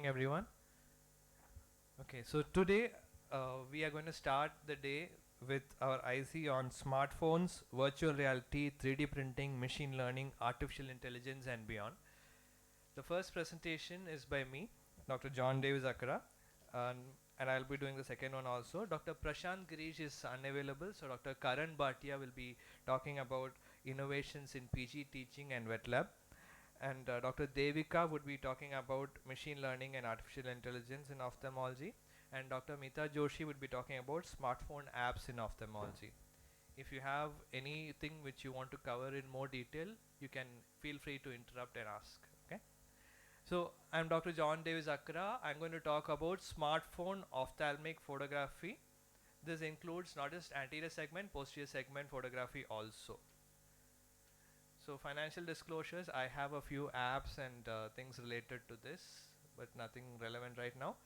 morning, everyone. Okay, so today we are going to start the day with our IC on smartphones, virtual reality, 3D printing, machine learning, artificial intelligence, and beyond. The first presentation is by me, Dr. John Davis Akkara, um, and I'll be doing the second one also. Dr. Prashant Girish is unavailable, so Dr. Karan Bhatia will be talking about innovations in PG teaching and wet lab. And Dr. Devika would be talking about machine learning and artificial intelligence in ophthalmology, and Dr. Meeta Joshi would be talking about smartphone apps in ophthalmology. If you have anything which you want to cover in more detail, you can feel free to interrupt and ask. Okay. So I'm Dr. John Davis Akkara. I'm going to talk about smartphone ophthalmic photography. This includes not just anterior segment, posterior segment photography also. So financial disclosures, I have a few apps and things related to this, but nothing relevant right now.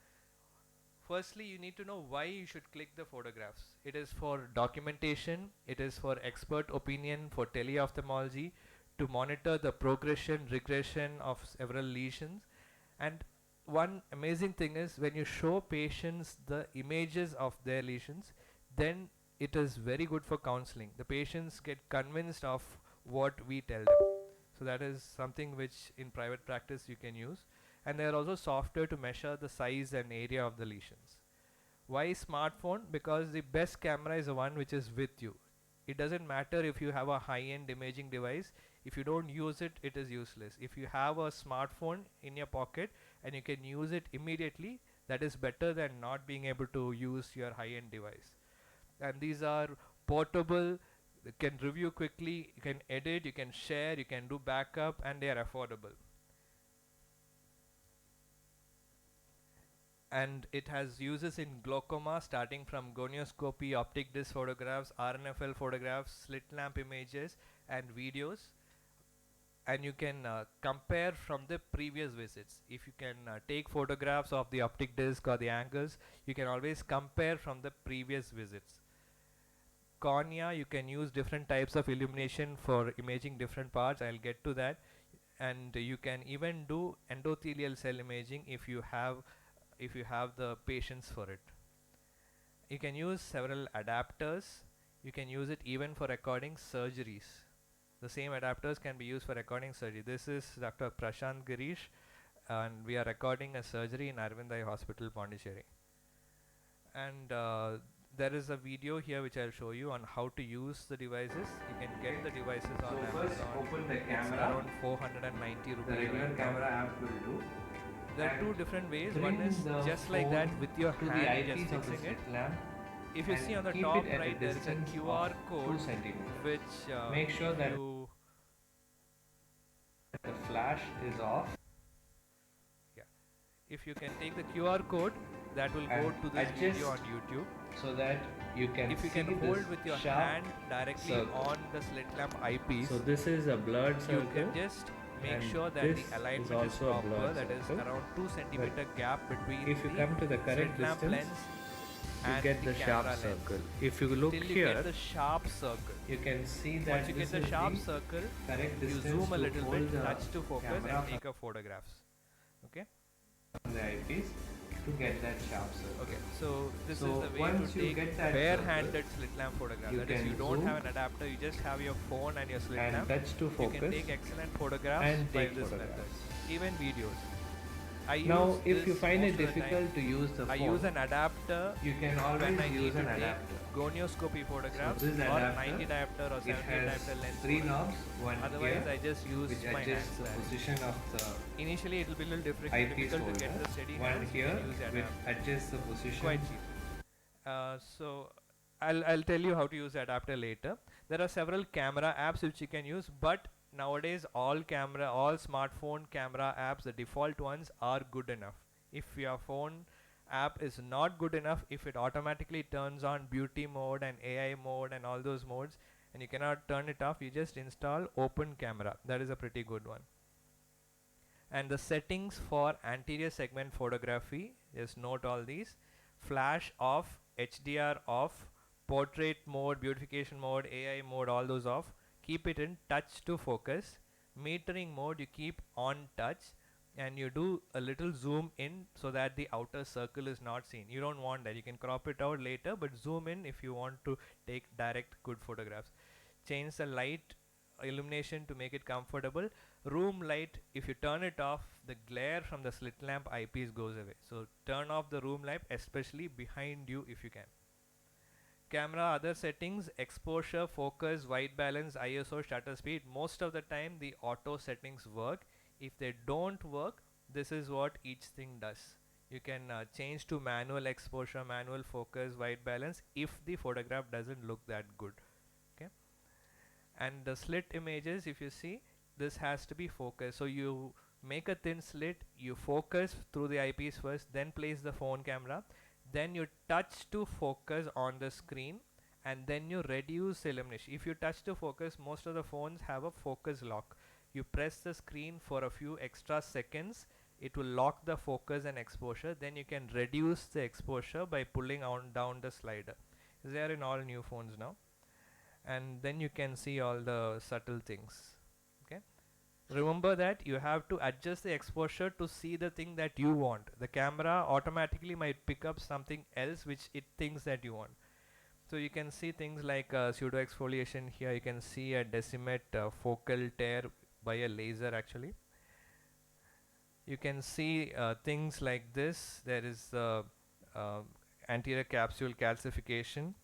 Firstly, you need to know why you should click the photographs. It is for documentation, it is for expert opinion, for teleophthalmology, to monitor the progression, regression of several lesions. And one amazing thing is when you show patients the images of their lesions, then it is very good for counseling. The patients get convinced of what we tell them. So that is something which in private practice you can use. And there are also software to measure the size and area of the lesions. Why smartphone? Because the best camera is the one which is with you. It doesn't matter if you have a high-end imaging device. If you don't use it, it is useless. If you have a smartphone in your pocket and you can use it immediately, that is better than not being able to use your high-end device. And these are portable, you can review quickly, you can edit, you can share, you can do backup, and they are affordable. And it has uses in glaucoma, starting from gonioscopy, optic disc photographs, RNFL photographs, slit lamp images, and videos. And you can compare from the previous visits. If you can take photographs of the optic disc or the angles, you can always compare from the previous visits. Cornea, you can use different types of illumination for imaging different parts. I'll get to that. And you can even do endothelial cell imaging if you have the patience for it. You can use several adapters. You can use it even for recording surgeries. The same adapters can be used for recording surgery. This is Dr. Prashant Girish, and we are recording a surgery in Arvind Eye Hospital, Pondicherry. And there is a video here which I'll show you on how to use the devices. You can get the devices on Amazon. First open the camera. Around 490 rupees. The regular camera app will do. There are two different ways. One is just like that with your hand, just fixing it. If you see on the top right, there is a QR code which make sure that the flash is off. Yeah. If you can take the QR code, that will go to this video on YouTube. So that you can if you can hold with your hand directly on the slit lamp eyepiece. So this is a blurred circle. You can just make sure that the alignment is proper. That is around 2 centimeter gap between if you come to the correct lamp distance, lens you and get the sharp circle. If you look till here, you get the sharp circle. You can see that once you get the sharp circle, you zoom a little bit, touch to focus, and take a photographs. Okay. The eyepiece to get that sharp circle. Okay, so this is the way to take bare-handed slit lamp photograph. That is, you don't have an adapter, you just have your phone and your slit lamp. Touch to focus. You can take excellent photographs by this method. Even videos. Now, if you find it difficult to use the phone, I use an adapter. You can always use an adapter. Gonioscopy photographs so or 90 diopter or 70 diopter lens. 3 knobs, one otherwise here, I just use which my hands. The position of the initially it will be a little difficult to get the steady one hands. here which adjusts the position. Quite cheap. So I'll tell you how to use the adapter later. There are several camera apps which you can use, but nowadays all smartphone camera apps, the default ones, are good enough. If your phone app is not good enough, if it automatically turns on beauty mode and AI mode and all those modes, and you cannot turn it off, you just install open camera. That is a pretty good one. And the settings for anterior segment photography, just note all these: flash off, HDR off, portrait mode, beautification mode, AI mode, all those off. Keep it in touch to focus. Metering mode you keep on touch. and you do a little zoom in so that the outer circle is not seen. You don't want that. You can crop it out later, but zoom in if you want to take direct good photographs. Change the light illumination to make it comfortable. Room light, if you turn it off, the glare from the slit lamp eyepiece goes away. So turn off the room light, especially behind you if you can. Camera other settings: exposure, focus, white balance, ISO, shutter speed. Most of the time the auto settings work. If they don't work, this is what each thing does. You can change to manual exposure, manual focus, white balance if the photograph doesn't look that good. Okay. And the slit images, if you see, this has to be focused. So you make a thin slit, you focus through the eyepiece first, then place the phone camera, then you touch to focus on the screen, and then you reduce illumination. If you touch to focus, most of the phones have a focus lock. You press the screen for a few extra seconds, it will lock the focus and exposure. Then you can reduce the exposure by pulling on down the slider. They are in all new phones now. And then you can see all the subtle things. Okay, remember that you have to adjust the exposure to see the thing that you want. The camera automatically might pick up something else which it thinks that you want. So you can see things like pseudo exfoliation. Here you can see a decimate focal tear by a laser. Actually, you can see things like this. There is uh, anterior capsule calcification.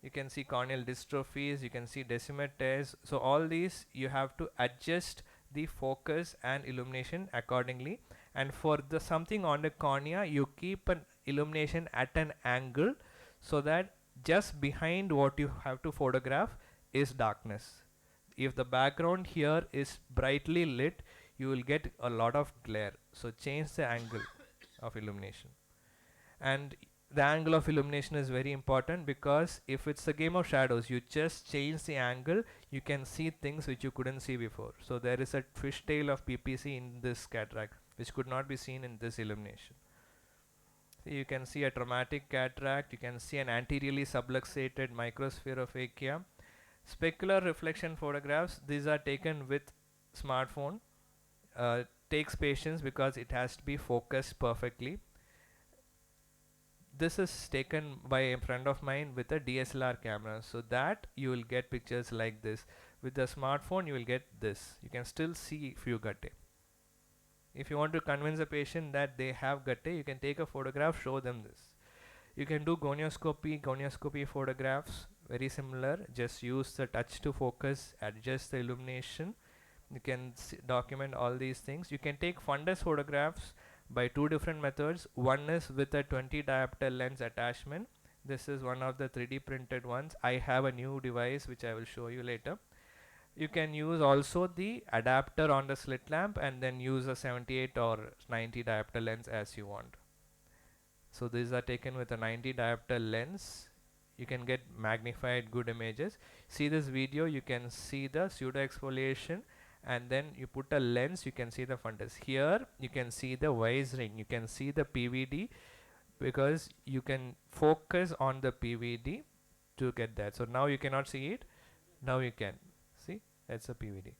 You can see corneal dystrophies, you can see decimate tears. So all these you have to adjust the focus and illumination accordingly. And for the something on the cornea, you keep an illumination at an angle so that just behind what you have to photograph is darkness. If the background here is brightly lit, you will get a lot of glare. So change the angle of illumination. And the angle of illumination is very important, because if it's a game of shadows, you just change the angle, you can see things which you couldn't see before. So there is a fishtail of PPC in this cataract which could not be seen in this illumination. So you can see a traumatic cataract, you can see an anteriorly subluxated microsphere of Akkara. Specular reflection photographs, these are taken with smartphone. Takes patience because it has to be focused perfectly. This is taken by a friend of mine with a DSLR camera, so that you will get pictures like this. With the smartphone you will get this. You can still see few gutte. If you want to convince a patient that they have gutte, you can take a photograph, show them this. You can do gonioscopy photographs, very similar. Just use the touch to focus, adjust the illumination. You can document all these things. You can take fundus photographs by two different methods. One is with a 20 diopter lens attachment. This is one of the 3D printed ones. I have a new device which I will show you later. You can use also the adapter on the slit lamp and then use a 78 or 90 diopter lens as you want. So these are taken with a 90 diopter lens. You can get magnified good images. See this video, you can see the pseudo exfoliation, and then you put a lens, you can see the fundus. Here you can see the vise ring, you can see the PVD, because you can focus on the PVD to get that. So now you cannot see it, now you can see that's a PVD.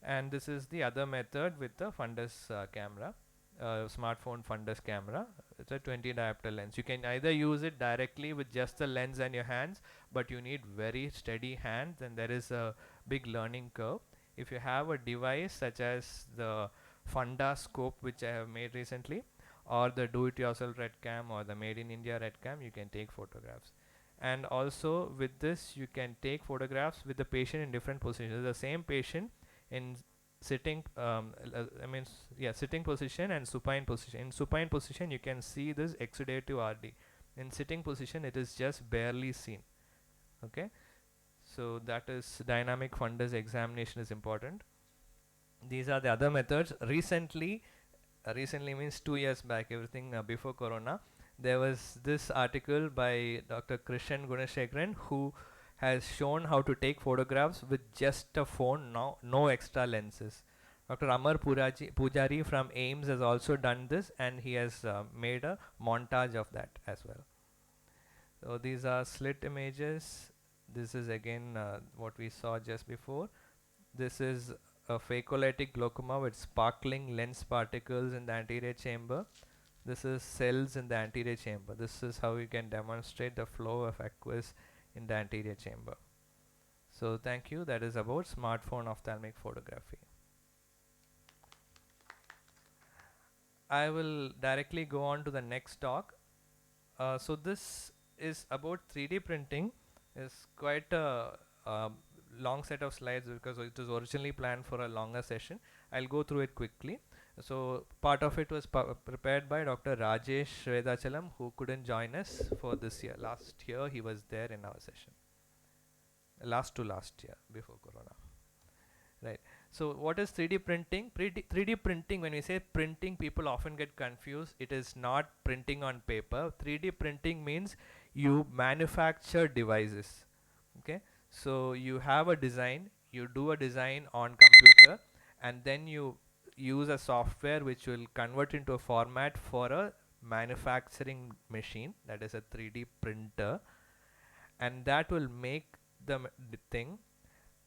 And this is the other method with the fundus camera, smartphone fundus camera. It's a 20 diopter lens. You can either use it directly with just the lens and your hands, but you need very steady hands, and there is a big learning curve. If you have a device such as the Funda scope which I have made recently, or the do-it-yourself red cam or the made in India red cam, you can take photographs. And also with this you can take photographs with the patient in different positions. The same patient in sitting sitting position and supine position. In supine position you can see this exudative RD. In sitting position it is just barely seen. Okay, so that is dynamic fundus examination is important. These are the other methods. Recently means 2 years back, everything before corona, there was this article by Dr. Krishan Gunasekaran, who has shown how to take photographs with just a phone, no extra lenses. Dr. Amar Pujari from AIMS has also done this, and he has made a montage of that as well. So these are slit images. This is again what we saw just before. This is a phacolytic glaucoma with sparkling lens particles in the anterior chamber. This is cells in the anterior chamber. This is how you can demonstrate the flow of aqueous in the anterior chamber. So thank you. That is about smartphone ophthalmic photography. I will directly go on to the next talk. So this is about 3D printing. It's quite a long set of slides because it was originally planned for a longer session. I'll go through it quickly. So part of it was prepared by Dr. Rajesh Vedachalam, who couldn't join us for this year. Last year he was there in our session. Last year before Corona. Right. So what is 3D printing? 3D printing, when we say printing, people often get confused. It is not printing on paper. 3D printing means you manufacture devices. Okay. So you have a design, you do a design on computer, and then you use a software which will convert into a format for a manufacturing machine, that is a 3D printer, and that will make the thing,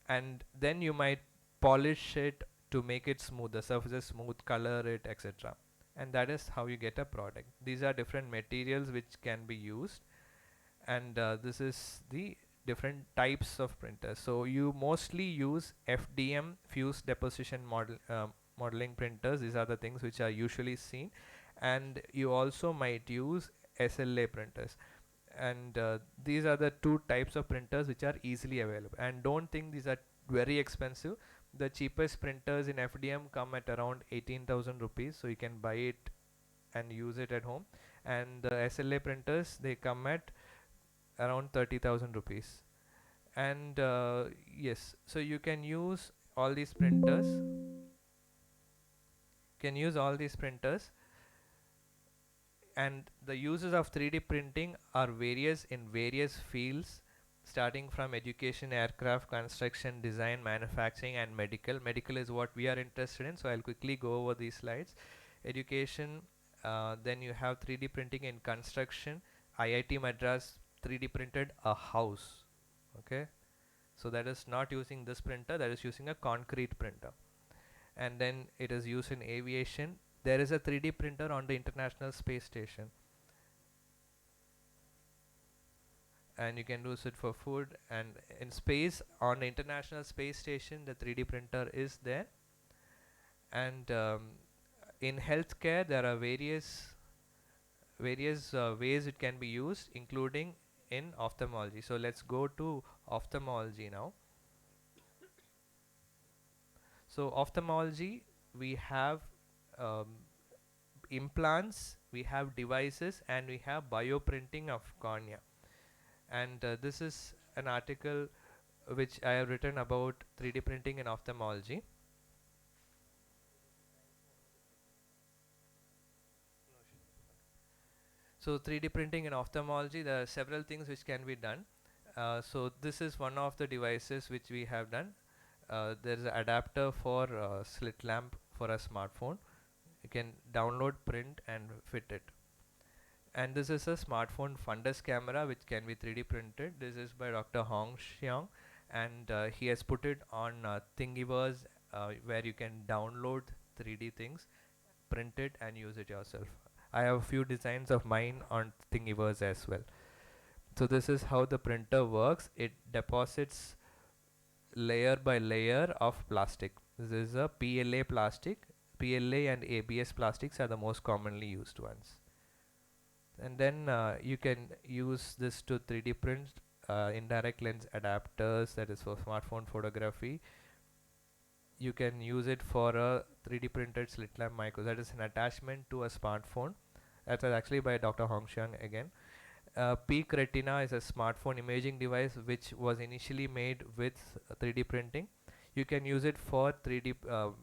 and then you might polish it to make it smooth, the surfaces smooth, color it, etc. And that is how you get a product. These are different materials which can be used, and this is the different types of printers. So you mostly use FDM, fused deposition modeling printers. These are the things which are usually seen, and you also might use SLA printers, and these are the two types of printers which are easily available. And don't think these are very expensive. The cheapest printers in FDM come at around 18,000 rupees, so you can buy it and use it at home. And the SLA printers, they come at around 30,000 rupees. And yes, so you can use all these printers. And the uses of 3D printing are various in various fields, starting from education, aircraft, construction, design, manufacturing, and medical. Medical is what we are interested in, so I'll quickly go over these slides. Education, then you have 3D printing in construction. IIT Madras 3D printed a house. Okay, so that is not using this printer, that is using a concrete printer. And then it is used in aviation. There is a 3D printer on the International Space Station, and you can use it for food. And in space, on the International Space Station, the 3D printer is there. And in healthcare, there are various ways it can be used, including in ophthalmology. So let's go to ophthalmology now. So ophthalmology, we have implants, we have devices, and we have bioprinting of cornea. And this is an article which I have written about 3D printing in ophthalmology. So 3D printing in ophthalmology, there are several things which can be done. So this is one of the devices which we have done. There is an adapter for slit lamp for a smartphone. You can download, print, and fit it. And this is a smartphone fundus camera which can be 3D printed. This is by Dr. Hong Xiang, and he has put it on Thingiverse, where you can download 3D things, print it, and use it yourself. I have a few designs of mine on Thingiverse as well. So this is how the printer works. It deposits layer by layer of plastic. This is a PLA plastic. PLA and ABS plastics are the most commonly used ones. And then you can use this to 3D print indirect lens adapters, that is for smartphone photography. You can use it for a 3D printed slit lamp micro, that is an attachment to a smartphone. That was actually by Dr. Hong Xiang again. Peak Retina is a smartphone imaging device which was initially made with 3D printing. You can use it for 3D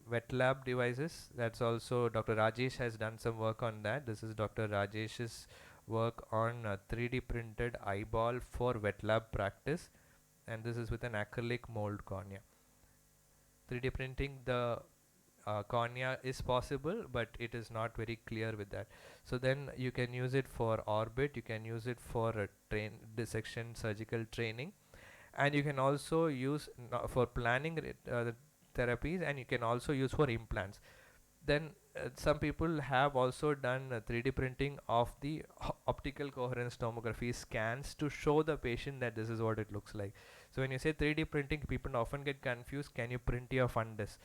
wet lab devices. That's also Dr. Rajesh has done some work on that. This is Dr. Rajesh's work on 3D printed eyeball for wet lab practice, and this is with an acrylic mold cornea. 3D printing the cornea is possible, but it is not very clear with that. So then you can use it for orbit, you can use it for dissection surgical training, and you can also use for planning therapies, and you can also use for implants. Then some people have also done 3D printing of the optical coherence tomography scans to show the patient that this is what it looks like. So when you say 3D printing, people often get confused. Can you print your fundus?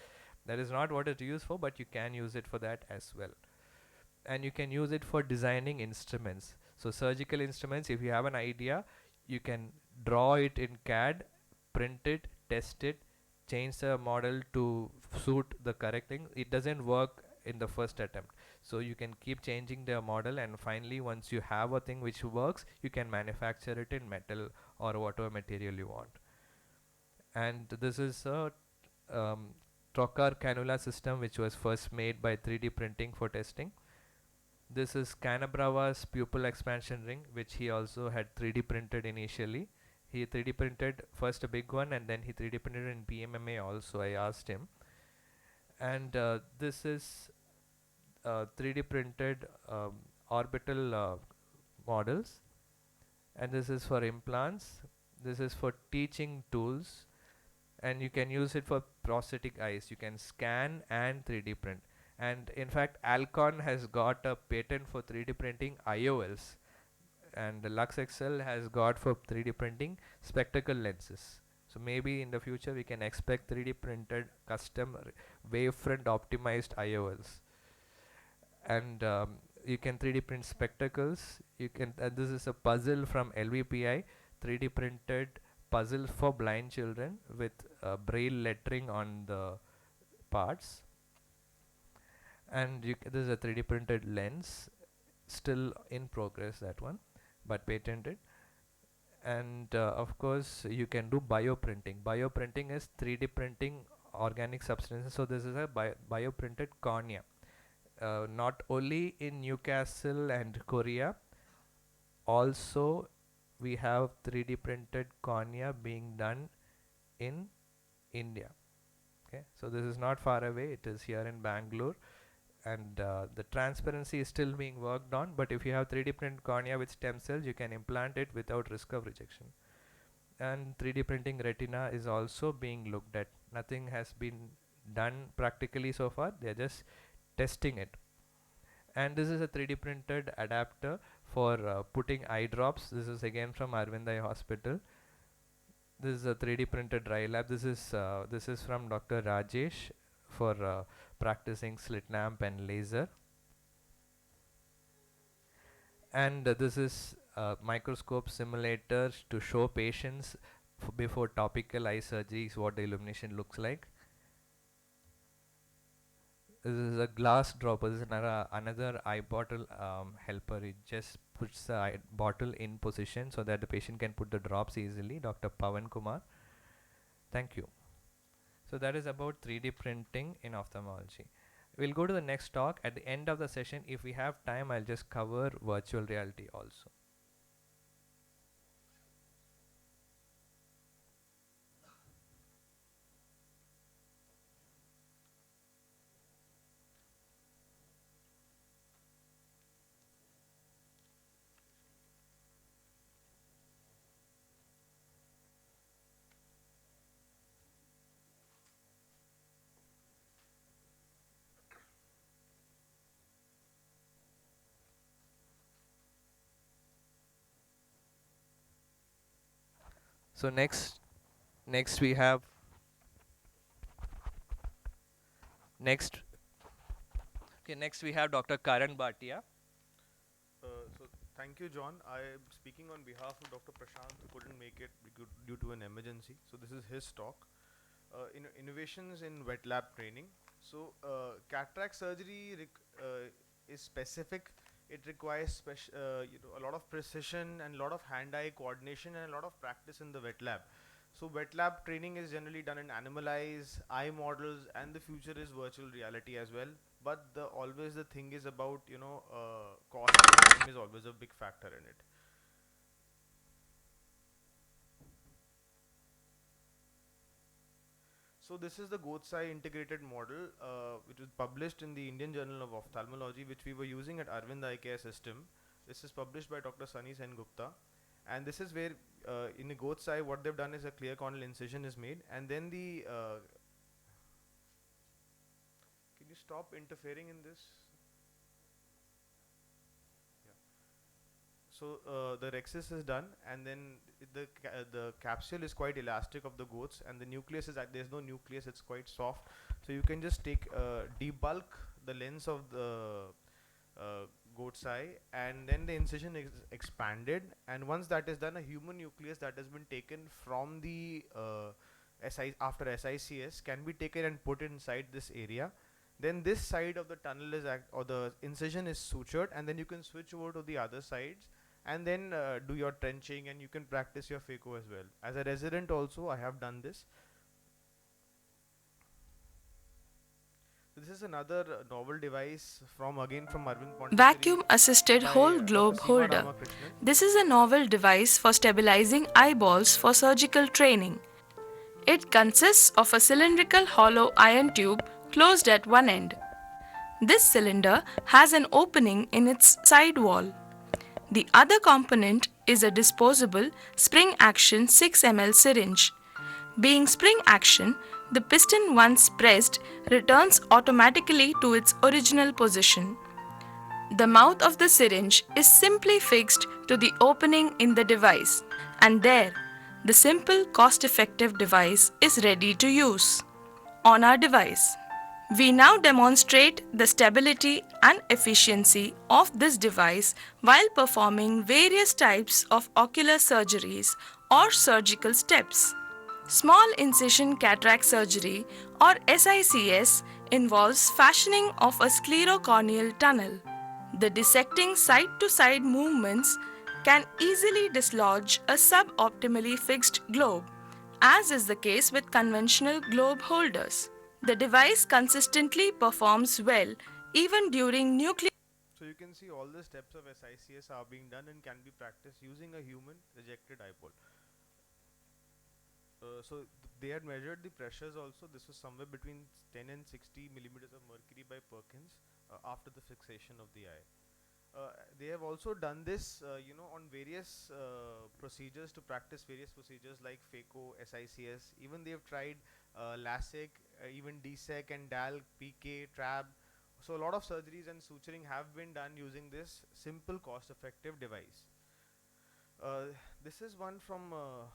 That is not what it's used for, but you can use it for that as well. And you can use it for designing instruments. So surgical instruments, if you have an idea, you can draw it in CAD, print it, test it, change the model to suit the correct thing. It doesn't work in the first attempt, so you can keep changing the model, and finally once you have a thing which works, you can manufacture it in metal or whatever material you want. And this is a um, trocar cannula system which was first made by 3D printing for testing. This is Canabrava's pupil expansion ring, which he also had 3D printed initially. He 3D printed first a big one, and then he 3D printed in PMMA also. I asked him. And this is 3D printed orbital models. And this is for implants. This is for teaching tools. And you can use it for prosthetic eyes. You can scan and 3D print. And in fact, Alcon has got a patent for 3D printing IOLs, and the Lux Excel has got for 3D printing spectacle lenses. So maybe in the future we can expect 3D printed custom wavefront optimized IOLs. And you can 3D print spectacles. You can. This is a puzzle from LVPI, 3D printed puzzle for blind children with braille lettering on the parts. And this is a 3D printed lens, still in progress, that one, but patented. And of course you can do bioprinting. Bioprinting is 3D printing organic substances. So this is a bioprinted cornea, not only in Newcastle and Korea, also we have 3D printed cornea being done in India. Okay, so this is not far away, it is here in Bangalore. And the transparency is still being worked on, but if you have 3D printed cornea with stem cells, you can implant it without risk of rejection. And 3D printing retina is also being looked at. Nothing has been done practically so far, they are just testing it. And this is a 3D printed adapter for putting eye drops. This is again from Arvind Eye Hospital. This is a 3D printed dry lab. This is from Dr. Rajesh for practicing slit lamp and laser. And this is microscope simulators to show patients before topical eye surgeries what the illumination looks like. This is a glass dropper. This is another eye bottle helper. It just puts the eye bottle in position so that the patient can put the drops easily. Dr. Pavan Kumar. Thank you. So that is about 3D printing in ophthalmology. We'll go to the next talk. At the end of the session, if we have time, I'll just cover virtual reality also. So next we have next we have Dr. Karan Bhatia. So thank you, John. I am speaking on behalf of Dr. Prashant, who couldn't make it due to an emergency. So this is his talk. Innovations in wet lab training. So cataract surgery is specific. It requires a lot of precision and a lot of hand-eye coordination and a lot of practice in the wet lab. So wet lab training is generally done in animal eyes, eye models, and the future is virtual reality as well. But always the thing is about cost and time is always a big factor in it. So this is the Gotsai integrated model, which was published in the Indian Journal of Ophthalmology, which we were using at Arvind Eye Care System. This is published by Dr. Sunny Sen Gupta, and this is where in the Gotsai what they've done is a clear corneal incision is made, and then the you stop interfering in this? Yeah. So the rhexis is done, and then the capsule is quite elastic of the goats, and the nucleus is there's no nucleus; it's quite soft. So you can just take debulk the lens of the goat's eye, and then the incision is expanded. And once that is done, a human nucleus that has been taken from the after SICS can be taken and put inside this area. Then this side of the tunnel is or the incision is sutured, and then you can switch over to the other sides, and then do your trenching, and you can practice your phaco as well. As a resident also, I have done this. This is another novel device from Arvind Pondicherry. Vacuum assisted whole globe holder. This is a novel device for stabilizing eyeballs for surgical training. It consists of a cylindrical hollow iron tube closed at one end. This cylinder has an opening in its side wall. The other component is a disposable spring action 6 ml syringe. Being spring action, the piston once pressed returns automatically to its original position. The mouth of the syringe is simply fixed to the opening in the device, and there, the simple cost-effective device is ready to use. On our device, we now demonstrate the stability and efficiency of this device while performing various types of ocular surgeries or surgical steps. Small incision cataract surgery or SICS involves fashioning of a sclerocorneal tunnel. The dissecting side-to-side movements can easily dislodge a suboptimally fixed globe, as is the case with conventional globe holders. The device consistently performs well even during nuclear. So you can see all the steps of SICS are being done and can be practiced using a human rejected eyeball. So they had measured the pressures also. This was somewhere between 10 and 60 millimeters of mercury by Perkins after the fixation of the eye. They have also done this, on various procedures to practice various procedures like phaco, SICS. Even they have tried LASIK, even DSEC and DALK, PK, TRAB. So a lot of surgeries and suturing have been done using this simple, cost-effective device. This is one from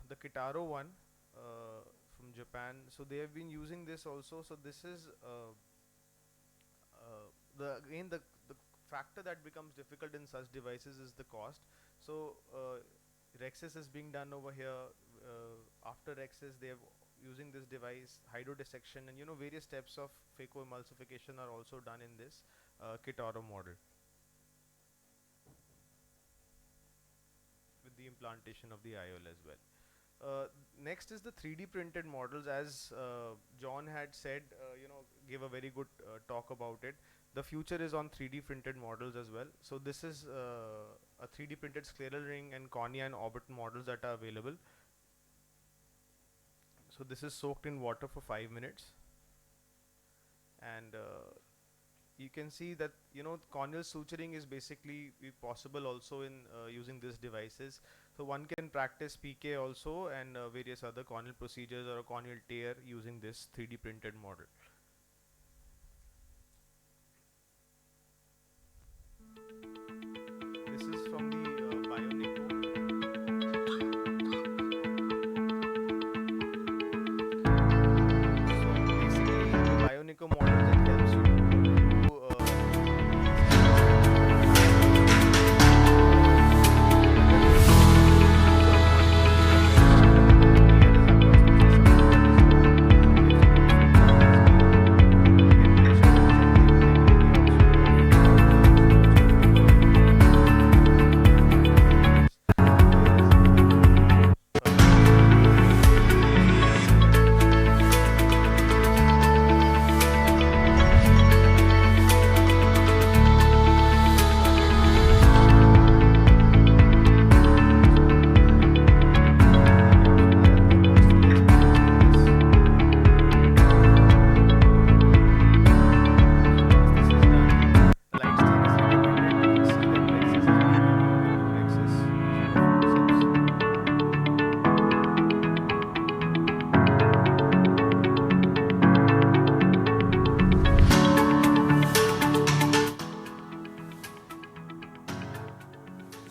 the Kitaro one. From Japan, so they have been using this also. So this is the factor that becomes difficult in such devices is the cost. So rhexis is being done over here. After rhexis, they are using this device, hydrodissection, and various steps of phacoemulsification are also done in this Kitaro model with the implantation of the IOL as well. Next is the 3D printed models. As John had said, gave a very good talk about it. The future is on 3D printed models as well. So this is a 3D printed scleral ring and cornea and orbit models that are available. So this is soaked in water for 5 minutes, and you can see that corneal suturing is basically possible also in using these devices. So one can practice PK also and various other corneal procedures or a corneal tear using this 3D printed model. This is from the Bionico. So basically the Bionico model that helps you to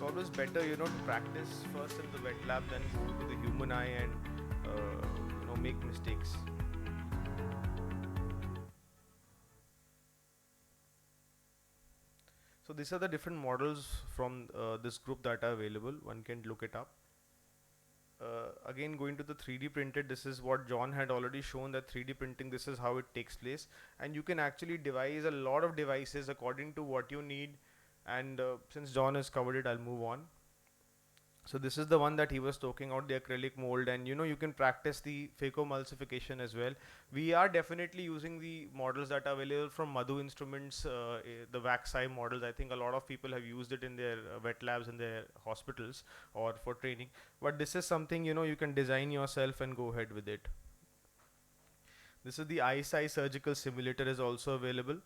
always better, to practice first in the wet lab, then go to the human eye and make mistakes. So these are the different models from this group that are available. One can look it up. Again, going to the 3D printed, this is what John had already shown, that 3D printing, this is how it takes place, and you can actually devise a lot of devices according to what you need. And since John has covered it, I'll move on. So this is the one that he was talking about, the acrylic mold, and you can practice the phacoemulsification as well. We are definitely using the models that are available from Madhu Instruments, the wax-eye models. I think a lot of people have used it in their wet labs in their hospitals or for training. But this is something you can design yourself and go ahead with it. This is the ISI surgical simulator is also available.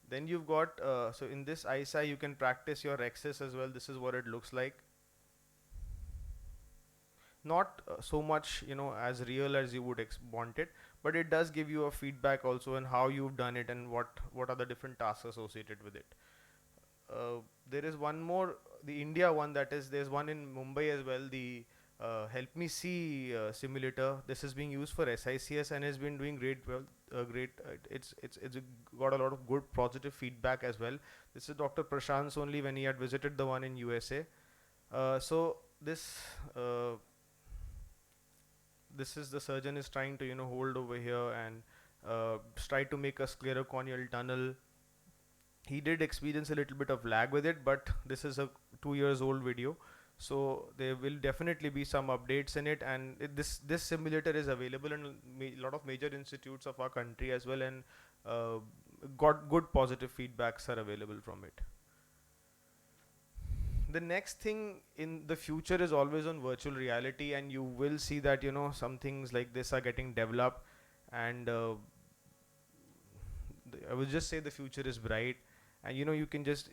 Then you've got, so in this ISI you can practice your rexis as well. This is what it looks like. Not so much as real as you would want it, but it does give you a feedback also on how you've done it and what are the different tasks associated with it. There is one more, the India one, there's one in Mumbai as well, the Help Me See simulator. This is being used for SICS and has been doing great. It's got a lot of good positive feedback as well. This is Dr. Prashant's only when he had visited the one in USA. So this is the surgeon is trying to hold over here and try to make a sclerocorneal tunnel. He did experience a little bit of lag with it, but this is a 2 years old video, so there will definitely be some updates in it. And this simulator is available in a lot of major institutes of our country as well, and got good positive feedbacks are available from it. The next thing in the future is always on virtual reality, and you will see that some things like this are getting developed, and I would just say the future is bright. And you can just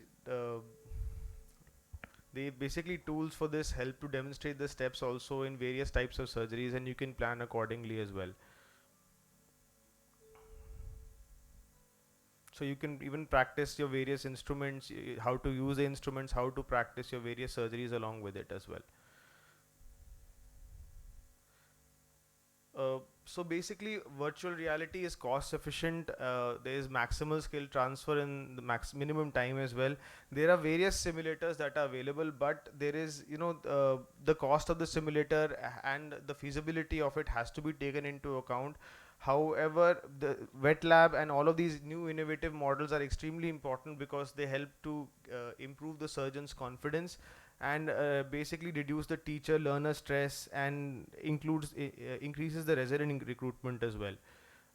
they basically tools for this help to demonstrate the steps also in various types of surgeries, and you can plan accordingly as well. So you can even practice your various instruments, how to use the instruments, how to practice your various surgeries along with it as well. So basically, virtual reality is cost efficient. There is maximal skill transfer in the minimum time as well. There are various simulators that are available, but there is the cost of the simulator and the feasibility of it has to be taken into account. However, the wet lab and all of these new innovative models are extremely important because they help to improve the surgeon's confidence and basically reduce the teacher learner stress and increases the resident recruitment as well.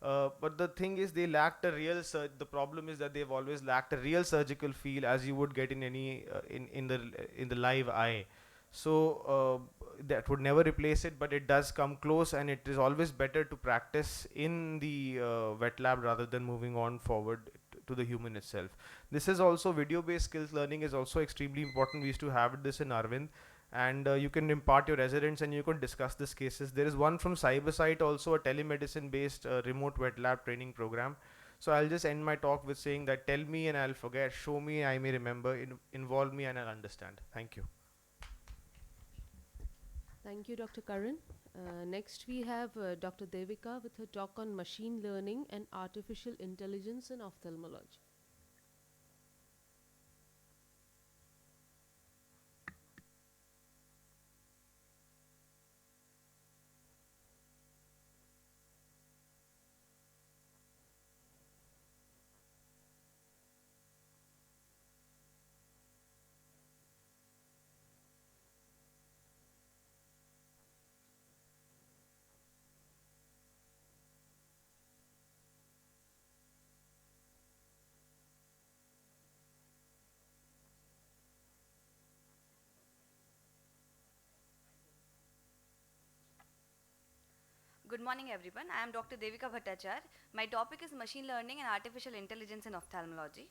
But the thing is, they lacked a real the problem is that they've always lacked a real surgical feel as you would get in any in the live eye. So that would never replace it, but it does come close, and it is always better to practice in the wet lab rather than moving on forward to the human itself. This is also video-based skills learning is also extremely important. We used to have this in Arvind, and you can impart your residents and you can discuss these cases. There is one from Cybersight also, a telemedicine-based remote wet lab training program. So I'll just end my talk with saying that tell me and I'll forget, show me I may remember, involve me and I'll understand. Thank you. Thank you, Dr. Karan. Next, we have Dr. Devika with her talk on machine learning and artificial intelligence in ophthalmology. Good morning everyone. I am Dr. Devika Bhattacharya. My topic is machine learning and artificial intelligence in ophthalmology.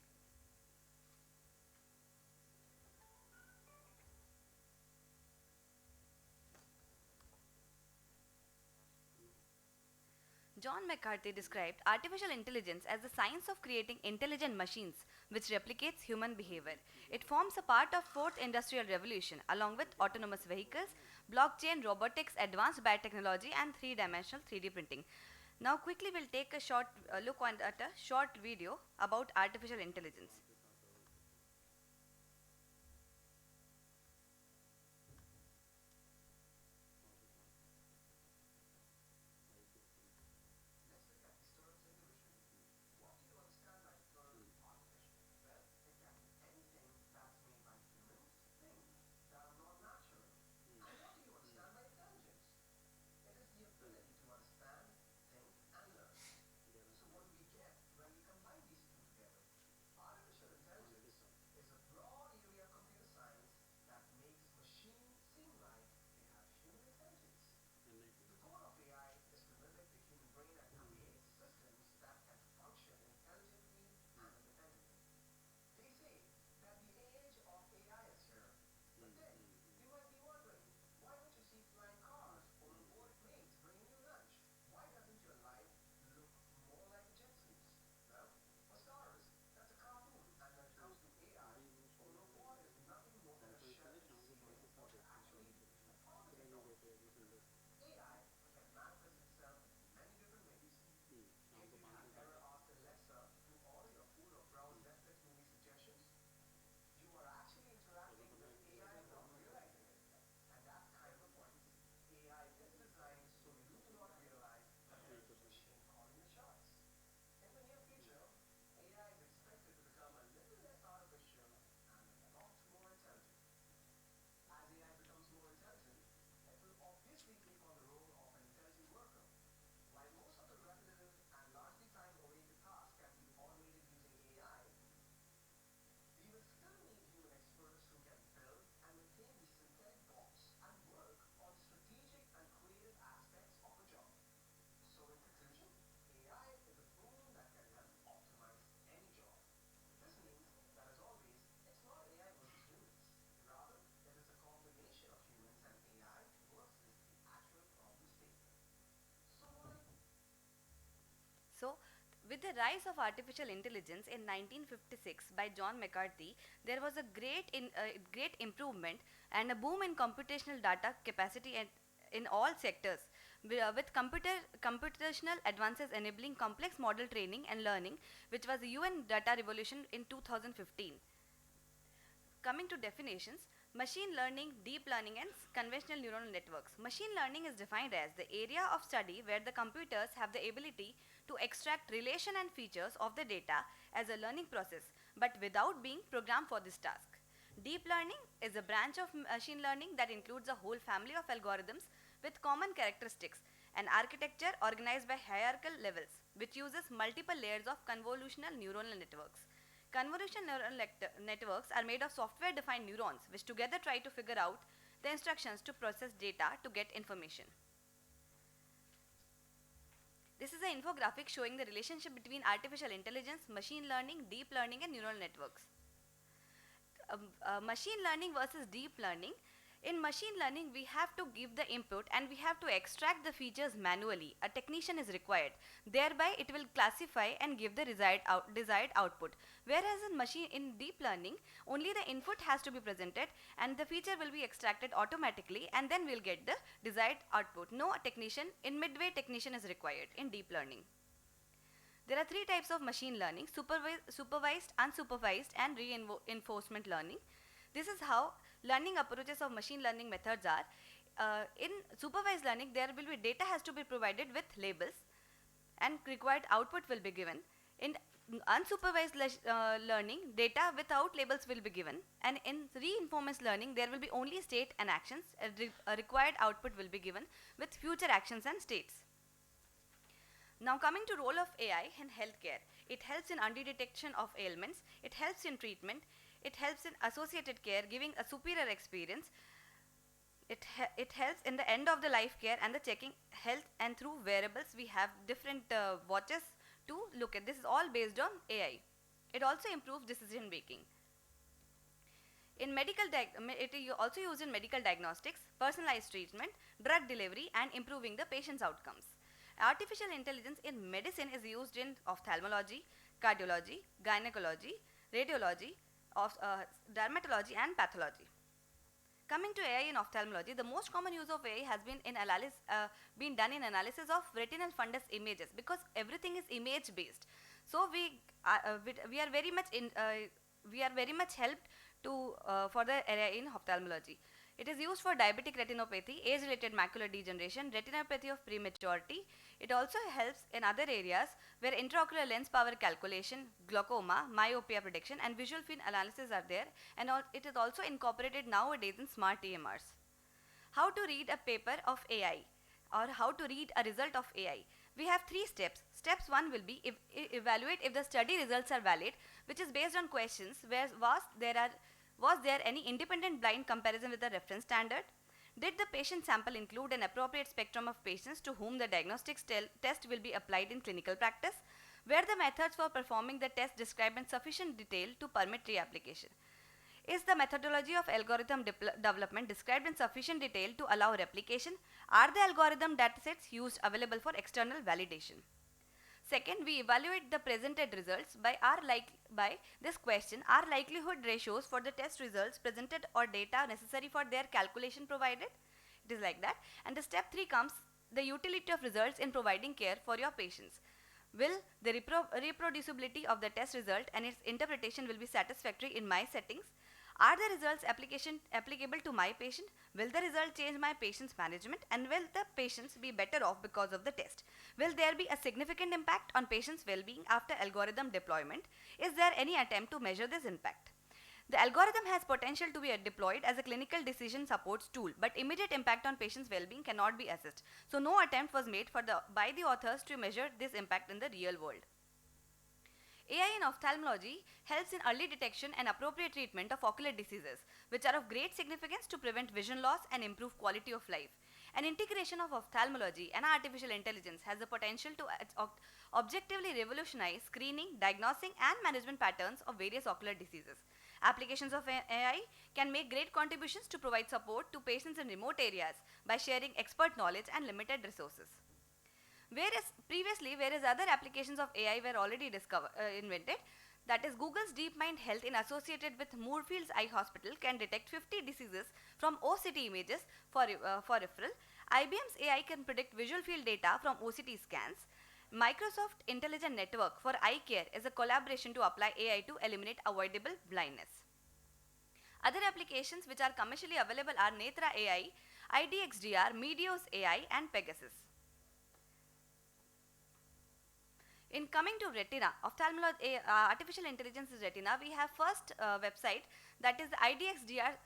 John McCarthy described artificial intelligence as the science of creating intelligent machines which replicates human behavior. It forms a part of fourth industrial revolution along with autonomous vehicles, blockchain, robotics, advanced biotechnology and three-dimensional 3D printing. Now quickly we'll take a short look at a short video about artificial intelligence. So, with the rise of artificial intelligence in 1956 by John McCarthy, there was a great improvement and a boom in computational data capacity in all sectors, with computational advances enabling complex model training and learning, which was the UN data revolution in 2015. Coming to definitions, machine learning, deep learning and conventional neural networks. Machine learning is defined as the area of study where the computers have the ability to extract relation and features of the data as a learning process, but without being programmed for this task. Deep learning is a branch of machine learning that includes a whole family of algorithms with common characteristics, an architecture organized by hierarchical levels, which uses multiple layers of convolutional neural networks. Convolutional neural networks are made of software-defined neurons, which together try to figure out the instructions to process data to get information. This is an infographic showing the relationship between artificial intelligence, machine learning, deep learning and neural networks. Machine learning versus deep learning. In machine learning, we have to give the input and we have to extract the features manually. A technician is required. Thereby, it will classify and give the desired output. Whereas in deep learning, only the input has to be presented and the feature will be extracted automatically and then we'll get the desired output. No technician, in midway technician is required in deep learning. There are three types of machine learning: supervised, unsupervised and reinforcement learning. This is how learning approaches of machine learning methods are. In supervised learning, there will be data has to be provided with labels and required output will be given. In unsupervised learning, data without labels will be given, and in reinforcement learning, there will be only state and actions. A required output will be given with future actions and states. Now coming to role of AI in healthcare, it helps in early detection of ailments, it helps in treatment, it helps in associated care, giving a superior experience. It helps in the end of the life care and the checking health, and through wearables we have different watches to look at. This is all based on AI. It also improves decision making. In it is also used in medical diagnostics, personalized treatment, drug delivery and improving the patient's outcomes. Artificial intelligence in medicine is used in ophthalmology, cardiology, gynecology, radiology, dermatology and pathology. Coming to AI in ophthalmology, the most common use of AI has been done in analysis of retinal fundus images, because everything is image based. So we are very much helped to for the area in ophthalmology. It is used for diabetic retinopathy, age-related macular degeneration, retinopathy of prematurity. It also helps in other areas where intraocular lens power calculation, glaucoma, myopia prediction and visual field analysis are there, and it is also incorporated nowadays in smart EMRs. How to read a paper of AI or how to read a result of AI? We have 3 steps. Steps 1 will be evaluate if the study results are valid, which is based on questions where was there any independent blind comparison with the reference standard? Did the patient sample include an appropriate spectrum of patients to whom the diagnostic test will be applied in clinical practice? Were the methods for performing the test described in sufficient detail to permit reapplication? Is the methodology of algorithm development described in sufficient detail to allow replication? Are the algorithm datasets used available for external validation? Second, we evaluate the presented results by this question: are likelihood ratios for the test results presented or data necessary for their calculation provided? It is like that. And the step 3 comes the utility of results in providing care for your patients. Will the reproducibility of the test result and its interpretation will be satisfactory in my settings? Are the results applicable to my patient? Will the result change my patient's management? And will the patients be better off because of the test? Will there be a significant impact on patients' well-being after algorithm deployment? Is there any attempt to measure this impact? The algorithm has potential to be deployed as a clinical decision support tool, but immediate impact on patients' well-being cannot be assessed. So no attempt was made by the authors to measure this impact in the real world. AI in ophthalmology helps in early detection and appropriate treatment of ocular diseases, which are of great significance to prevent vision loss and improve quality of life. An integration of ophthalmology and artificial intelligence has the potential to objectively revolutionize screening, diagnosing, and management patterns of various ocular diseases. Applications of AI can make great contributions to provide support to patients in remote areas by sharing expert knowledge and limited resources. Whereas other applications of AI were already invented, that is Google's DeepMind Health in associated with Moorfields Eye Hospital can detect 50 diseases from OCT images for referral. IBM's AI can predict visual field data from OCT scans. Microsoft Intelligent Network for Eye Care is a collaboration to apply AI to eliminate avoidable blindness. Other applications which are commercially available are Netra AI, IDXDR, Meteos AI and Pegasus. In coming to retina, ophthalmology, artificial intelligence is retina, we have first website, that is the IDXDR.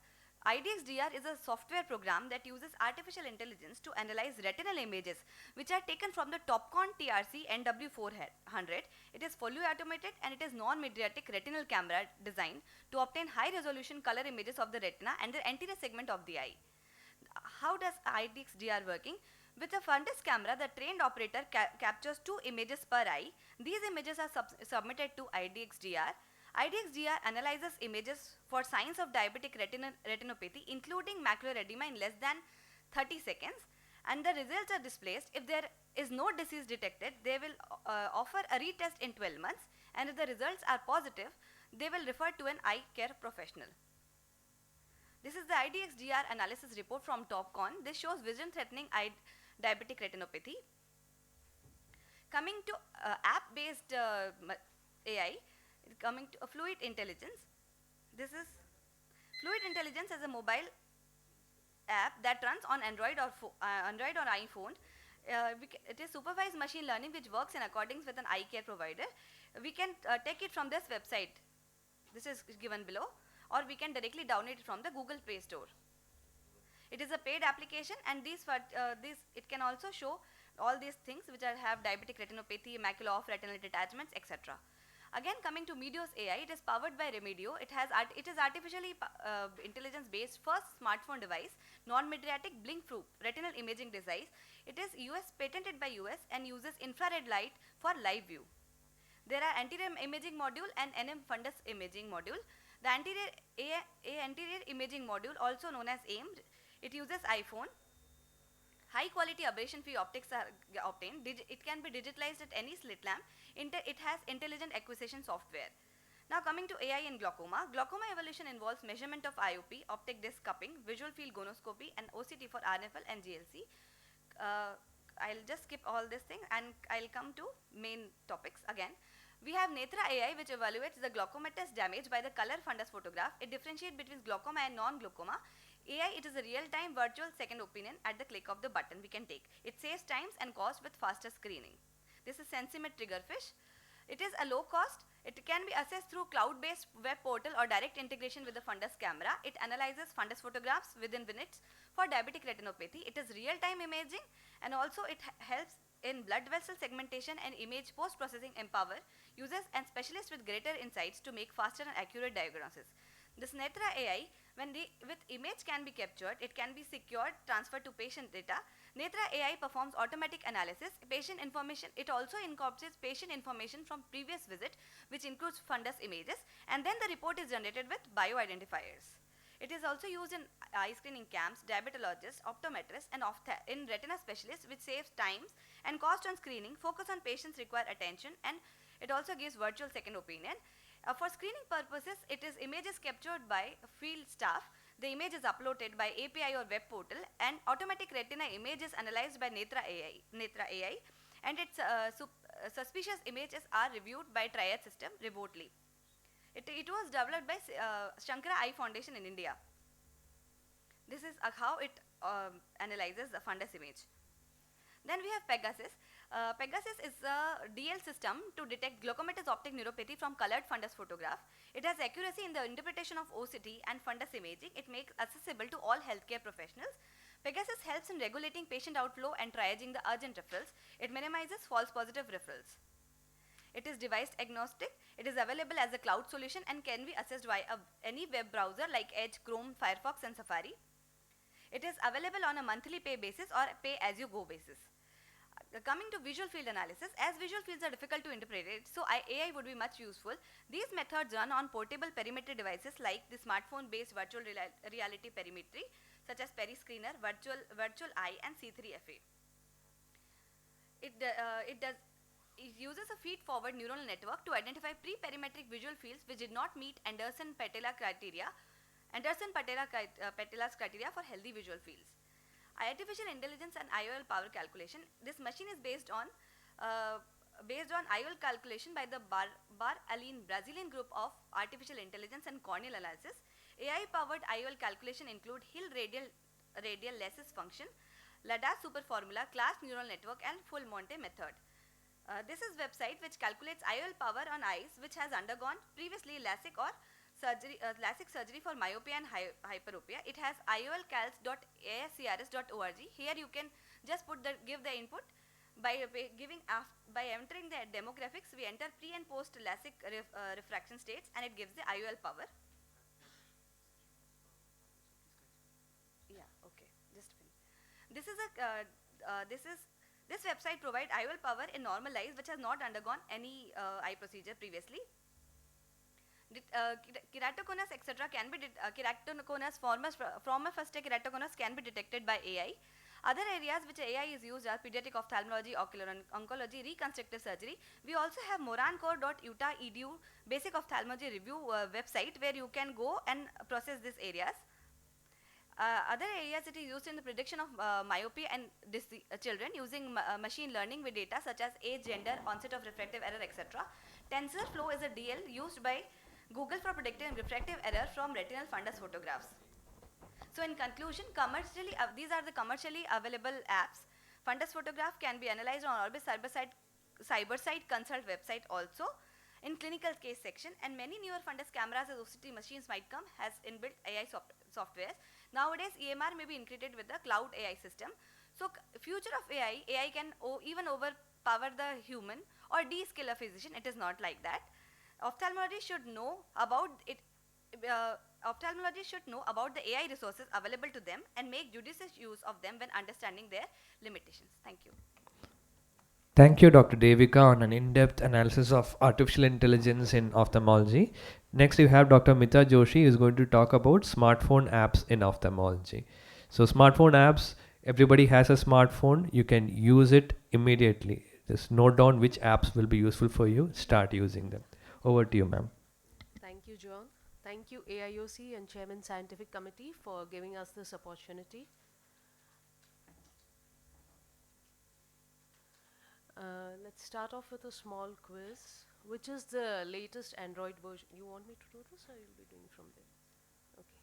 IDXDR is a software program that uses artificial intelligence to analyze retinal images which are taken from the Topcon TRC NW400. It is fully automated and it is non-mediatic retinal camera designed to obtain high resolution color images of the retina and the anterior segment of the eye. How does IDXDR working? With a fundus camera, the trained operator captures 2 images per eye. These images are submitted to IDXDR. IDXDR analyzes images for signs of diabetic retinopathy, including macular edema, in less than 30 seconds. And the results are displayed. If there is no disease detected, they will offer a retest in 12 months. And if the results are positive, they will refer to an eye care professional. This is the IDXDR analysis report from Topcon. This shows vision-threatening diabetic retinopathy. Coming to app-based AI, coming to Fluid Intelligence. This is Fluid Intelligence as a mobile app that runs on Android or iPhone. It is supervised machine learning which works in accordance with an eye care provider. We can take it from this website. This is given below, or we can directly download it from the Google Play Store. It is a paid application, and it can also show all these things which have diabetic retinopathy, macula of retinal detachments, etc. Again, coming to Meteos AI, it is powered by Remedio. It is artificially intelligence based first smartphone device, non-mediatic blink-proof retinal imaging device. It is patented by US and uses infrared light for live view. There are anterior imaging module and NM fundus imaging module. The anterior imaging module, also known as AIM, it uses iPhone, High quality aberration free optics are obtained. It can be digitalized at any slit lamp. It has intelligent acquisition software. Now coming to AI in glaucoma. Glaucoma evolution involves measurement of IOP, optic disc cupping, visual field gonoscopy, and OCT for RNFL and GLC. I'll just skip all this thing and I'll come to main topics again. We have Netra AI, which evaluates the glaucomatous damage by the color fundus photograph. It differentiates between glaucoma and non-glaucoma. AI, it is a real-time virtual second opinion at the click of the button we can take. It saves times and cost with faster screening. This is Sensimate Triggerfish. It is a low cost. It can be assessed through cloud-based web portal or direct integration with the fundus camera. It analyzes fundus photographs within minutes for diabetic retinopathy. It is real-time imaging, and also it helps in blood vessel segmentation and image post-processing. Empower users and specialists with greater insights to make faster and accurate diagnosis. This Netra AI, with image can be captured, it can be secured, transferred to patient data. Netra AI performs automatic analysis, patient information. It also incorporates patient information from previous visit, which includes fundus images, and then the report is generated with bioidentifiers. It is also used in eye screening camps, diabetologists, optometrists, and in retina specialists, which saves times and cost on screening, focus on patients require attention, and it also gives virtual second opinion. For screening purposes, it is images captured by field staff. The image is uploaded by API or web portal, and automatic retina image is analyzed by Netra AI, and its suspicious images are reviewed by Triad system remotely. It was developed by Shankara Eye Foundation in India. This is how it analyzes the fundus image. Then we have Pegasus. Pegasus is a DL system to detect glaucomatous optic neuropathy from colored fundus photograph. It has accuracy in the interpretation of OCT and fundus imaging. It makes accessible to all healthcare professionals. Pegasus helps in regulating patient outflow and triaging the urgent referrals. It minimizes false positive referrals. It is device agnostic. It is available as a cloud solution and can be accessed via any web browser like Edge, Chrome, Firefox, and Safari. It is available on a monthly pay basis or pay as you go basis. Coming to visual field analysis, as visual fields are difficult to interpret, so AI would be much useful. These methods run on portable perimetry devices like the smartphone-based virtual reality perimetry, such as Periscreener, Virtual Eye, and C3FA. It uses a feed-forward neural network to identify pre-perimetric visual fields which did not meet Anderson-Patela's criteria for healthy visual fields. Artificial intelligence and IOL power calculation. This machine is based on IOL calculation by the Bar-Aline Brazilian group of artificial intelligence and corneal analysis. AI-powered IOL calculation include Hill radial lasses function, LADA super formula, class neural network, and full Monte method. This is website which calculates IOL power on eyes which has undergone previously LASIK or LASIK surgery for myopia and hyperopia. It has iolcalc.ascrs.org. Here you can just give the input by entering the demographics. We enter pre and post LASIK refraction states, and it gives the IOL power. Yeah, okay, just finish. This website provides IOL power in normal eyes which has not undergone any eye procedure previously. Keratoconus, etc. can be keratoconus, formifaste keratoconus can be detected by AI. Other areas which AI is used are pediatric ophthalmology, ocular oncology, reconstructive surgery. We also have morancore.utah.edu basic ophthalmology review website where you can go and process these areas. Other areas it is used in the prediction of myopia and children using machine learning with data such as age, gender, onset of refractive error, etc. TensorFlow is a DL used by Google for predicting refractive error from retinal fundus photographs. So in conclusion, these are the commercially available apps. Fundus photograph can be analyzed on Orbis Cybersite Consult website also in clinical case section, and many newer fundus cameras as OCT machines might come has inbuilt AI softwares. Nowadays EMR may be integrated with the cloud AI system. So future of AI can even overpower the human or de-skill a physician. It is not like that. Ophthalmology should know about it. Ophthalmology should know about the AI resources available to them and make judicious use of them when understanding their limitations. Thank you. Thank you, Dr. Devika, on an in-depth analysis of artificial intelligence in ophthalmology. Next, you have Dr. Mita Joshi, who is going to talk about smartphone apps in ophthalmology. So, smartphone apps everybody has a smartphone, you can use it immediately. Just note down which apps will be useful for you, start using them. Over to you, ma'am. Thank you, John. Thank you, AIOC and Chairman Scientific Committee for giving us this opportunity. Let's start off with a small quiz. Which is the latest Android version? You want me to do this or you'll be doing from there? Okay.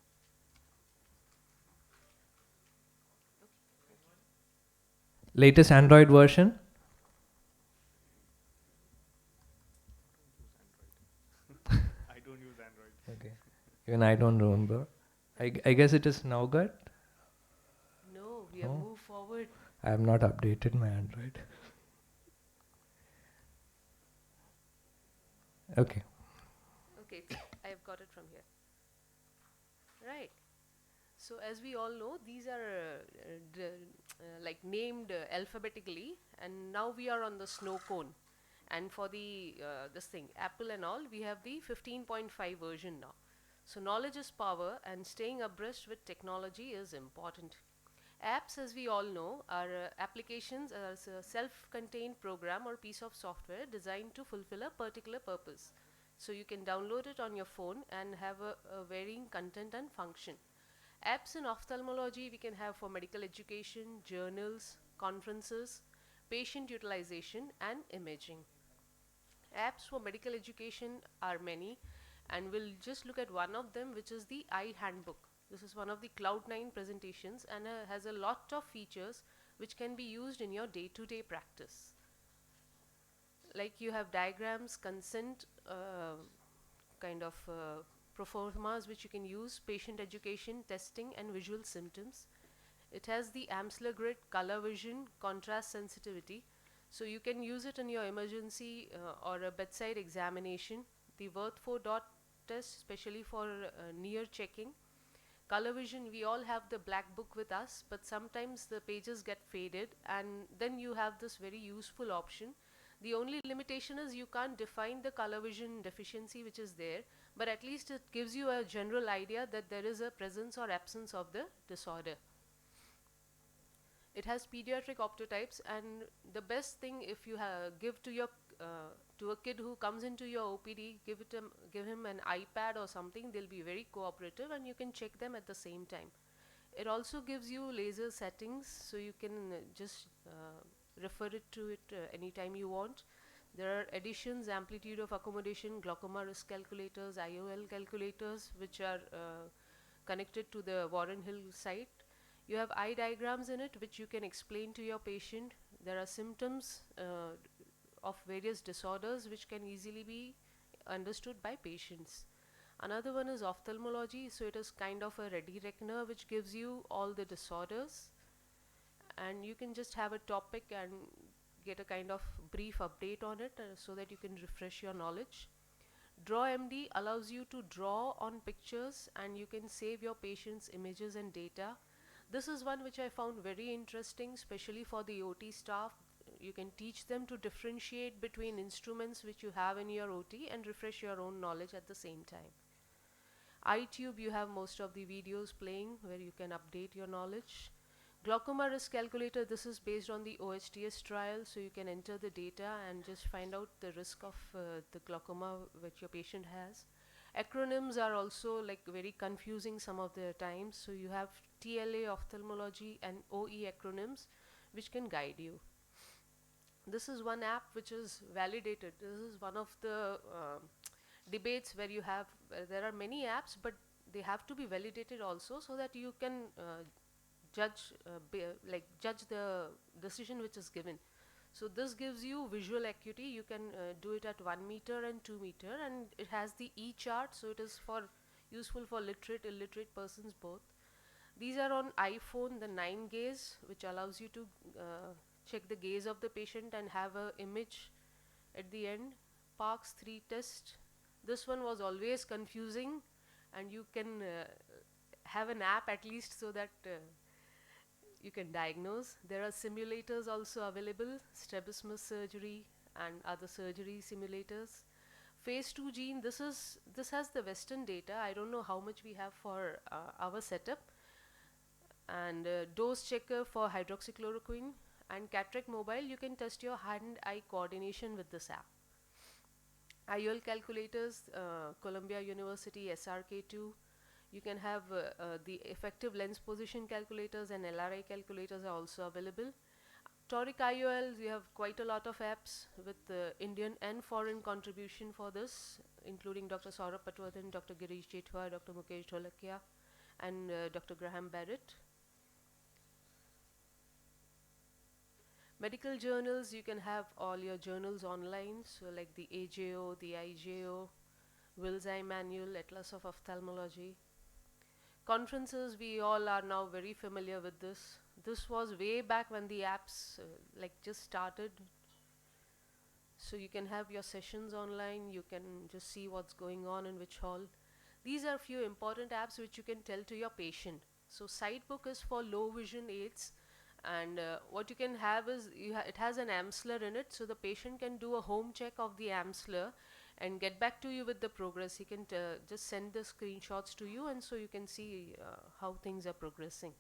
Latest Android version? I don't use Android. Okay. Even I don't remember. I guess it is Nougat. No, we have moved forward. I have not updated my Android. Okay. Okay, I have got it from here. Right. So as we all know, these are like named alphabetically, and now we are on the snow cone. And for the this thing, Apple and all, we have the 15.5 version now. So knowledge is power, and staying abreast with technology is important. Apps, as we all know, are applications as a self-contained program or piece of software designed to fulfill a particular purpose. So you can download it on your phone and have a varying content and function. Apps in ophthalmology we can have for medical education, journals, conferences, patient utilization, and imaging. Apps for medical education are many, and we'll just look at one of them, which is the Eye Handbook. This is one of the Cloud9 presentations and has a lot of features which can be used in your day-to-day practice. Like you have diagrams, consent, kind of pro formas which you can use, patient education, testing, and visual symptoms. It has the Amsler grid, color vision, contrast sensitivity. So you can use it in your emergency or a bedside examination. The Worth4 dot test, especially for near checking. Color vision, we all have the black book with us, but sometimes the pages get faded, and then you have this very useful option. The only limitation is you can't define the color vision deficiency which is there, but at least it gives you a general idea that there is a presence or absence of the disorder. It has pediatric optotypes, and the best thing, if you give to your to a kid who comes into your OPD, give him an iPad or something. They'll be very cooperative, and you can check them at the same time. It also gives you laser settings, so you can just refer it to it anytime you want. There are additions, amplitude of accommodation, glaucoma risk calculators, IOL calculators, which are connected to the Warren Hill site. You have eye diagrams in it, which you can explain to your patient. There are symptoms of various disorders which can easily be understood by patients. Another one is ophthalmology, so it is kind of a ready reckoner which gives you all the disorders, and you can just have a topic and get a kind of brief update on it so that you can refresh your knowledge. DrawMD allows you to draw on pictures, and you can save your patient's images and data. This is one which I found very interesting, especially for the OT staff. You can teach them to differentiate between instruments which you have in your OT and refresh your own knowledge at the same time. iTube, you have most of the videos playing where you can update your knowledge. Glaucoma risk calculator, this is based on the OHTS trial, so you can enter the data and just find out the risk of the glaucoma which your patient has. Acronyms are also like very confusing some of the times, so you have TLA ophthalmology and OE acronyms which can guide you. This is one app which is validated. This is one of the debates where you have there are many apps, but they have to be validated also, so that you can judge judge the decision which is given. So this gives you visual acuity. You can do it at 1 meter and 2 meter, and it has the e-chart, so it is for useful for literate, illiterate persons both. These are on iPhone, the 9 gaze, which allows you to check the gaze of the patient and have a image at the end. Parks 3 test. This one was always confusing, and you can have an app at least so that you can diagnose. There are simulators also available, strabismus surgery and other surgery simulators. Phase 2 gene, this has the Western data. I don't know how much we have for our setup. and dose checker for hydroxychloroquine, and cataract mobile, you can test your hand-eye coordination with this app. IOL calculators, Columbia University SRK2. You can have the effective lens position calculators, and LRI calculators are also available. Toric IOLs, we have quite a lot of apps with Indian and foreign contribution for this, including Dr. Saurabh Patwardhan, Dr. Girish Jethwa, Dr. Mukesh Dholakia, and Dr. Graham Barrett. Medical journals, you can have all your journals online, so like the AJO, the IJO, Will's Eye Manual, Atlas of Ophthalmology. Conferences, we all are now very familiar with this. This was way back when the apps like just started. So you can have your sessions online, you can just see what's going on in which hall. These are few important apps which you can tell to your patient. So Sightbook is for low vision aids, and what you can have is it has an AMSLR in it, so the patient can do a home check of the AMSLR and get back to you with the progress. He can just send the screenshots to you, and so you can see how things are progressing.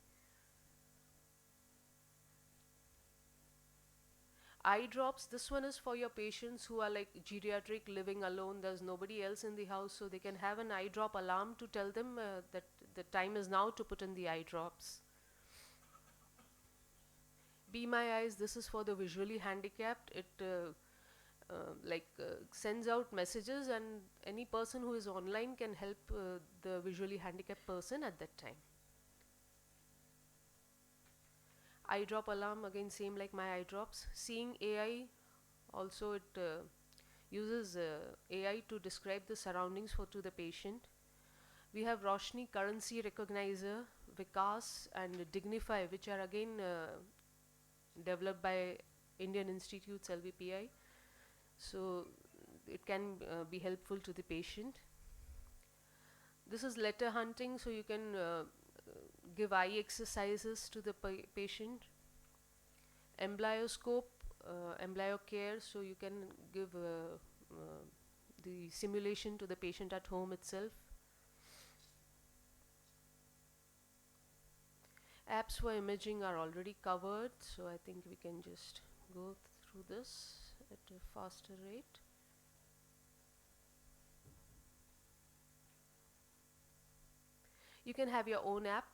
Eye drops, this one is for your patients who are like geriatric, living alone, there's nobody else in the house, so they can have an eye drop alarm to tell them that the time is now to put in the eye drops. Be My Eyes, this is for the visually handicapped. It sends out messages, and any person who is online can help the visually handicapped person at that time. Eye drop alarm, again same like my eye drops. Seeing AI, also it uses AI to describe the surroundings to the patient. We have Roshni currency recognizer, Vikas and Dignify, which are again developed by Indian Institutes LVPI. So it can be helpful to the patient. This is letter hunting, so you can give eye exercises to the patient. Embryoscope, EmbryoCare, so you can give the simulation to the patient at home itself. Apps for imaging are already covered, so I think we can just go through this at a faster rate. You can have your own app,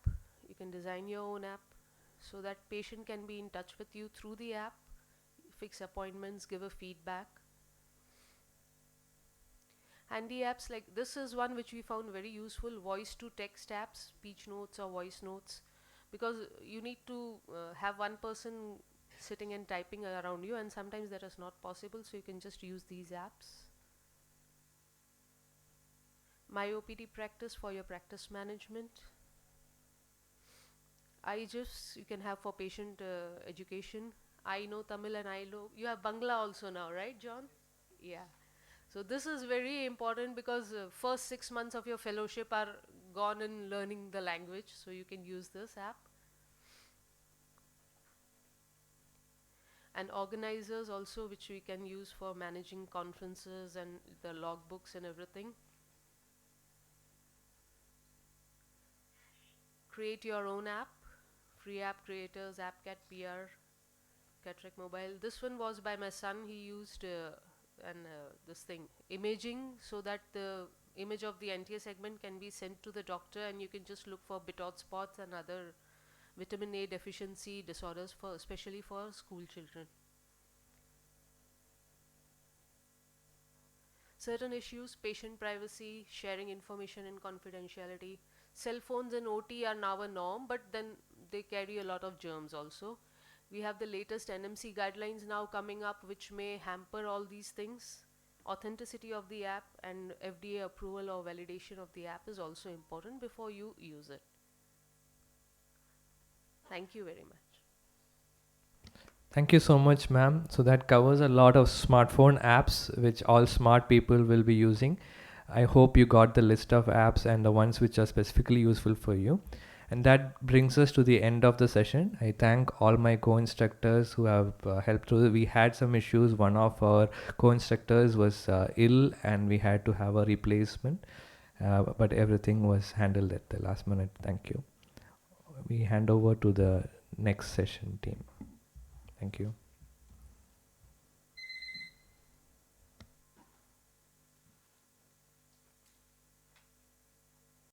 you can design your own app, so that patient can be in touch with you through the app, fix appointments, give a feedback. Handy apps, like this is one which we found very useful, voice to text apps, speech notes or voice notes, because you need to have one person sitting and typing around you, and sometimes that is not possible, so you can just use these apps. My OPD Practice for your practice management. iGIFs you can have for patient education. I know Tamil and I know you have Bangla also now, right, John? Yeah. So this is very important because first 6 months of your fellowship are gone in learning the language, so you can use this app. And organizers also, which we can use for managing conferences and the logbooks and everything. Create your own app, free app creators, AppCat PR, Cataract Mobile. This one was by my son. He used this thing, imaging, so that the image of the anterior segment can be sent to the doctor, and you can just look for Bitot spots and other vitamin A deficiency disorders, especially for school children. Certain issues, patient privacy, sharing information and confidentiality. Cell phones and OT are now a norm, but then they carry a lot of germs also. We have the latest NMC guidelines now coming up, which may hamper all these things. Authenticity of the app and FDA approval or validation of the app is also important before you use it. Thank you very much. Thank you so much, ma'am. So that covers a lot of smartphone apps which all smart people will be using. I hope you got the list of apps and the ones which are specifically useful for you. And that brings us to the end of the session. I thank all my co-instructors who have helped through. We had some issues. One of our co-instructors was ill and we had to have a replacement. But everything was handled at the last minute. Thank you. we hand over to the next session team. Thank you.